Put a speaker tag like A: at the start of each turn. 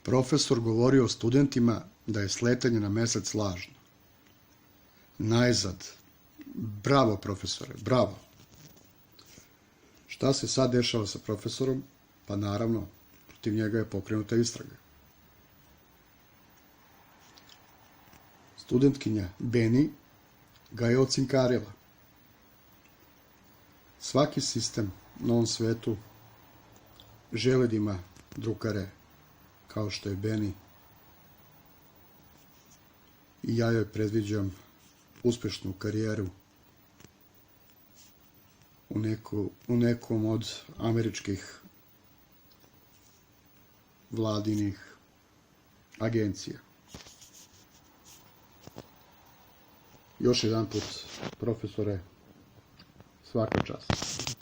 A: Profesor govorio studentima da je sletanje na mesec lažno. Najzad. Bravo, profesore, bravo. Šta se sad dešava sa profesorom? Pa naravno, protiv njega je pokrenuta istraga. Studentkinja Beni ga je ocinkarila. Svaki sistem na ovom svetu želi da ima drugare kao što je Beni i ja joj predviđam uspešnu karijeru u nekom od američkih vladinih agencija. Još jedan put, profesore, svaka čast.